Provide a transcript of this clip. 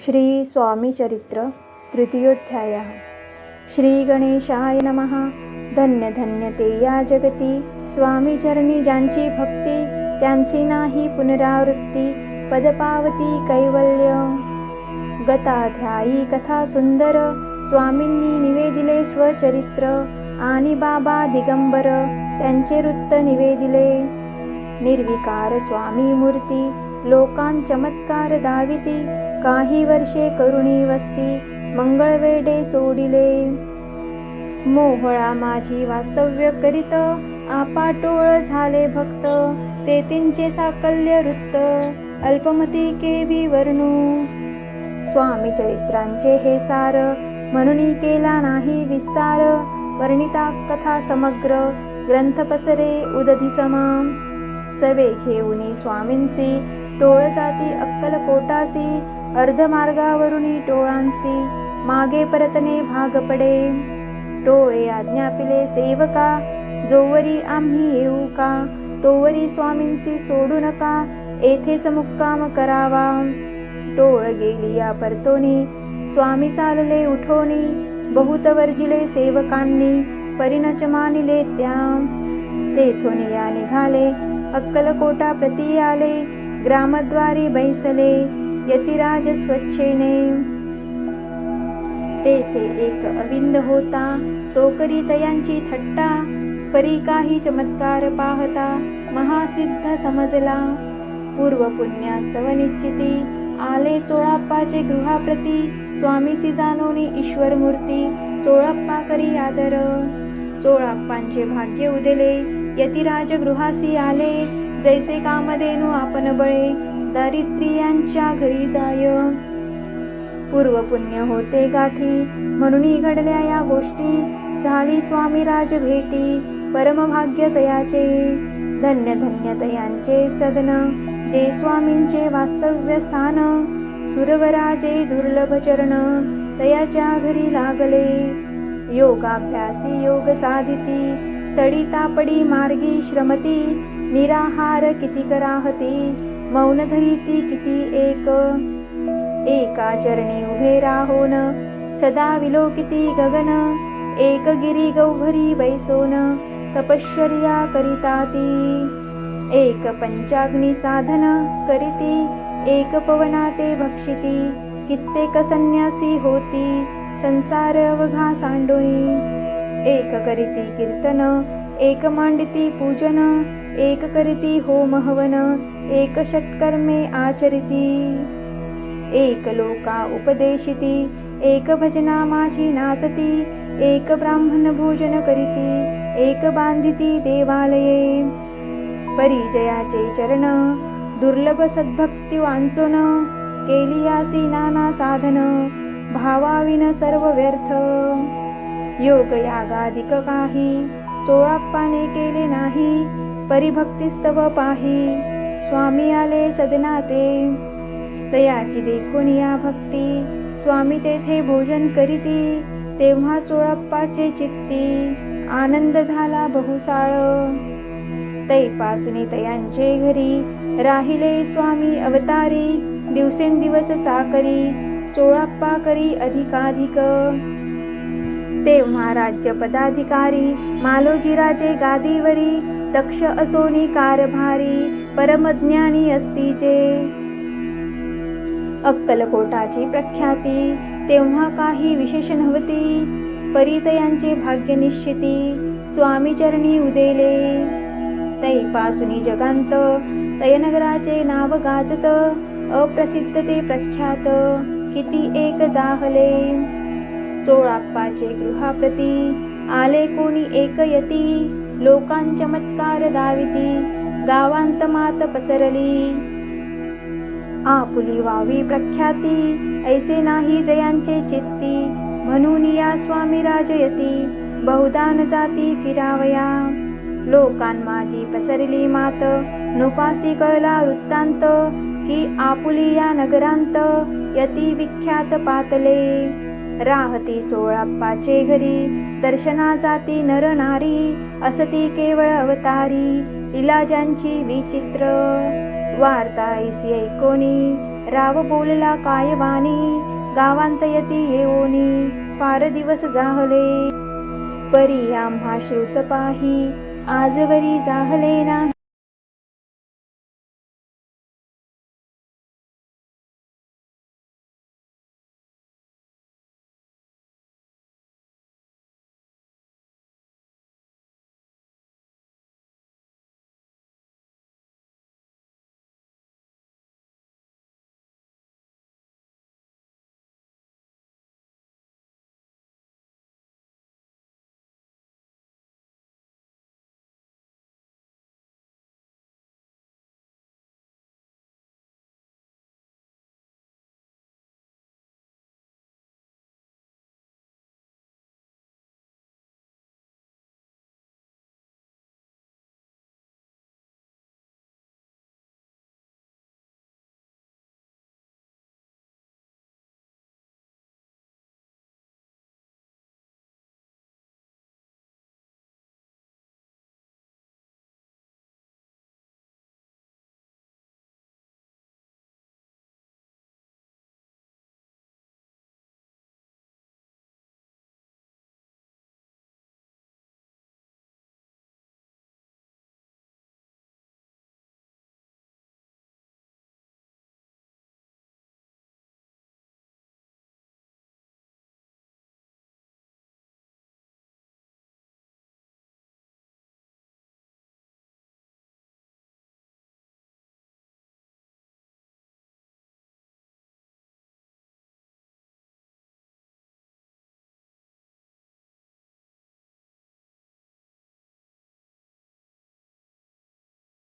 श्री स्वामी चरित्र तृतीयोध्यायः। श्री गणेशाय नमः। धन्य धन्य ते या जगती, स्वामी चरणी ज्यांची भक्ती, त्यांची नाही पुनरावृत्ती, पदपावती कैवल्य। गताध्यायी कथा सुंदर, स्वामींनी निवेदिले स्वचरित्र, आणि बाबा दिगंबर त्यांचे वृत्त निवेदिले। निर्विकार स्वामी मूर्ती, लोकां चमत्कार दाविती, काही वर्षे करुणी वस्ती, मंगळवेडे सोडिले। मोहळा माझी वास्तव्य करीत, आपाटोळ झाले भक्त, तेतींचे साकल्य वृत्त, अल्पमती केवी वर्णू। स्वामी चरित्रांचे हे सार, म्हणून केला नाही विस्तार, वर्णिता कथा समग्र, ग्रंथ पसरे उदधी सम। सवे घेऊनी स्वामींसी, टोळ जाती अक्कलकोटासी, अर्धमार्गावरुनी टोळांसी, मागे परतणे भाग पडे। टोळे आज्ञापिले सेवका, जोवरी आम्ही येऊ का, तोवरी स्वामींसी सोडू नका, येथेच मुक्काम करावा। टोळ गेली या परतोनी, स्वामी चालले उठोनी, बहुत वर्जिले सेवकांनी, परिणच मानिले त्या। तेथून या निघाले, अक्कलकोटा प्रती आले, ग्रामद्वारी बैसले, यतिराज स्वच्छेने। तेथे एक अविंद होता, तो करी तयांची थट्टा, परी काही चमत्कार पाहता, महासिद्ध समजला। पूर्व पुण्यास्तव निश्चिती, आले चोळाप्पाचे गृहाप्रती, स्वामीसी जाणोनी ईश्वर मूर्ती, चोळाप्पा करी आदर। चोळाप्पांचे भाग्य उदेले, यतिराज गृहासी आले, जैसे कामधेनू आपण बळे, दारिद्र्यांच्या घरी जाय। पूर्व पुण्य होते गाठी, म्हणून घडल्या या गोष्टी, झाली स्वामी राज भेटी, परमभाग्य तयाचे। धन्य धन्य तयांचे सदन, जे स्वामींचे वास्तव्य स्थान, सुरवराजे दुर्लभ चरण, तयाच्या घरी लागले। योगाभ्यासी योग साधिती, तडी तापडी मार्गी श्रमती, निराहार किती कराहती, मौन धरिती किती एक। एका चरणी उभे राहोन, सदा विलोकिती गगन, एक गिरी गौभरी बैसोन, तपश्चर्या करिता ती। एक पंचाग्नी साधन करीती, एक पवनाते भक्षिती, कित्येक संन्यासी होती, संसार अवघा सांडोनी। एक करीती कीर्तन, एक मांडिती पूजन, एक करीती होम हवन, एक षट्कर्मे आचरिती। एक लोका उपदेशिती, एक भजना माझी नाचती, एक ब्राह्मण भोजन करीती, एक बांधिती देवालये। परिजयाचे चरण, दुर्लभ सद्भक्ती वांचोन, केली यासी नाना साधन, भावाविन सर्व व्यर्थ। योग यागाधिक काही, चोळाप्पाने केले नाही, परिभक्तिस्तव पाही, स्वामी आले सदनाते। तयाची देखून या भक्ती, स्वामी तेथे भोजन करीती, तेव्हा चोळाप्पाचे चित्ती, आनंद झाला बहुसाळ। तैपासुनी तयांचे घरी, राहिले स्वामी अवतारी, दिवसेंदिवस चाकरी, चोळाप्पा करी अधिकाधिक। तेव्हा राज्य पदाधिकारी, मालोजीराजे गादीवरी, दक्ष असोनी कारभारी, परमज्ञानी असतीचे। अक्कलकोटाची प्रख्याती, तेव्हा काही विशेष नव्हती, परितयांचे भाग्य निश्चिती, स्वामी चरणी उदेले। तैपासुनी जगांत, तयनगराचे नाव गाजत, अप्रसिद्ध ते प्रख्यात, किती एक जाहले। चोळाप्पाचे गृहाप्रती, आले कोणी एक यती, लोकां चमत्कार दाविती, गावांत मात पसरली। आपुली व्हावी प्रख्याती, ऐसे नाही जयांचे चित्ती, म्हणून या स्वामी राजयती, बहुदान जाती फिरावया। लोकां माझी पसरली मात, नुपासी कळला वृत्तांत, की आपुली या नगरांत, यती विख्यात पातले। राहती चोळाप्पाचे घरी, दर्शना जाती नर नारी, असती केवळ अवतारी, इलाजांची विचित्र। वार्ता ऐसी ऐकोनी, राव बोलला काय वाणी, गावांत यती येऊनी, फार दिवस जाहले. परी आम्हा श्रुत पाही, आजवरी जाहले नाही.